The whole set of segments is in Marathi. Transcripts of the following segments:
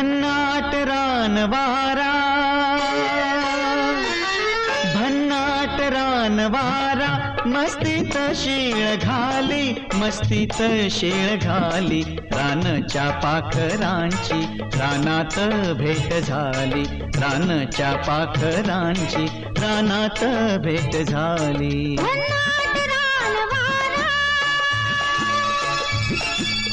भन्नाट रानवारा, भन्नाट रानवारा, मस्तीत शीळ घाली, मस्तीत शीळ घाली, रानच्या पाखरांची रानात भेट झाली, रानच्या पाखरांची रानात भेट झाली. भन्नाट रानवारा,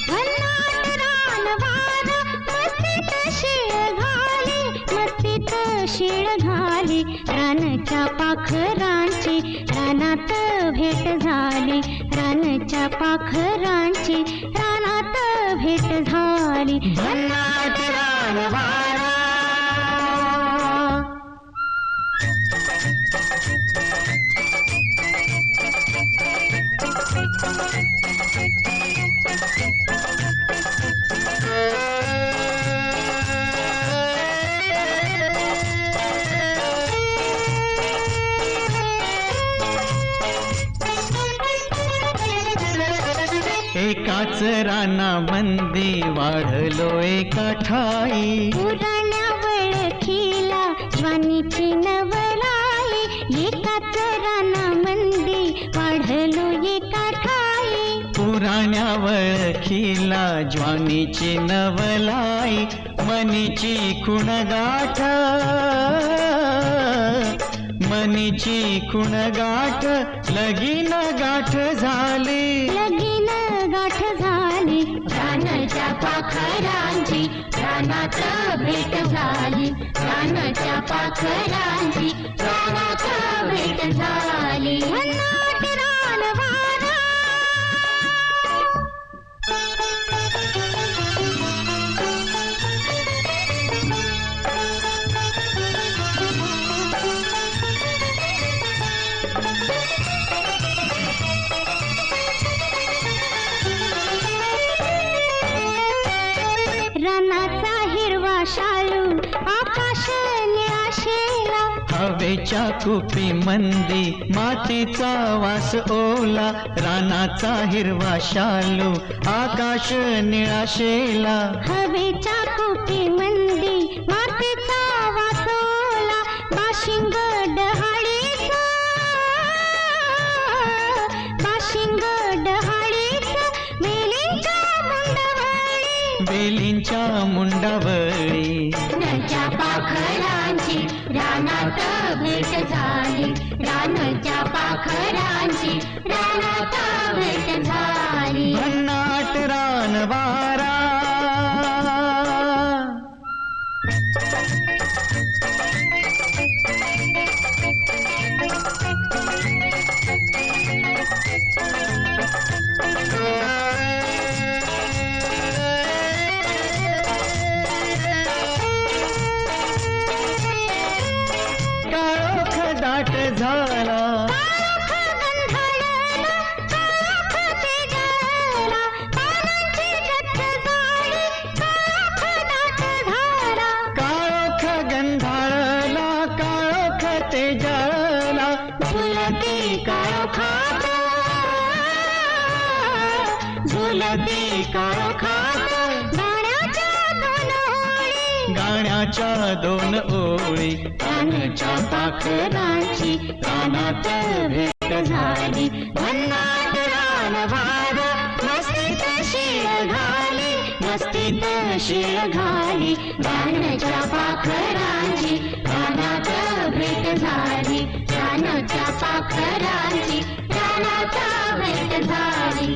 भन्नाट रानवारा, मस्तीत शीळ घाली, मस्तीत शीळ घाली, रानच्या पाखरांची रानात भेट झाली, रानच्या पाखरांची रानात भेट झाली. भन्नाट रानवारा. एकाच रानामंदी वाढलो एका ठाई, पुराण्या वळखीला ज्वानीची नवलाई, एकाच रानामंदी वाढलो एका ठाई, पुराण्या वळखीला ज्वानीची नवलाई, मनीची खुणगाठ, मनीची खुणगाठ, लगीन गाठ झाली, लगीन गाठ झाली, रानाच्या पाखरांची रानात भेट झाली, रानाच्या पाखरांची रानात भेट झाली. भन्नाट रानवारा. रानाचा हिरवा शालू, आकाश निळा शेला, हवेच्या कुपी मंदी मातीचा वास ओला, रानाचा हिरवा शालू, आकाश निळा शेला, हवेच्या कुपी मंदी मातीचा वास ओला, बाशिंग डहाळीचा, बाशिंग डहाळीचा, वेलींच्या मुंडवळी, बेलींच्या मुंडावळी, रानाच्या पाखरांची रानात भेट झाली, रानाच्या पाखरांची रानात भेट झाली. भन्नाट रानवारा. काळोख दाट झाला, काळोख गंधाळला, काळोख तेजला, पानांची गच्च झाली, काळोख दाट झाला, काळोख गंधाळला, काळोख तेजळला, झुलती काळोखात, झुलती काळोखात, गाण्याच्या दोन ओळी, गाण्याच्या दोन ओळी, रानच्या पाखरांची रानात भेट झाली. भन्नाट रानवारा, मस्तीत शीळ घाली, मस्तीत शीळ घाली, रानाच्या पाखरांची रानात भेट झाली, रानाच्या पाखरांची रानात भेट झाली.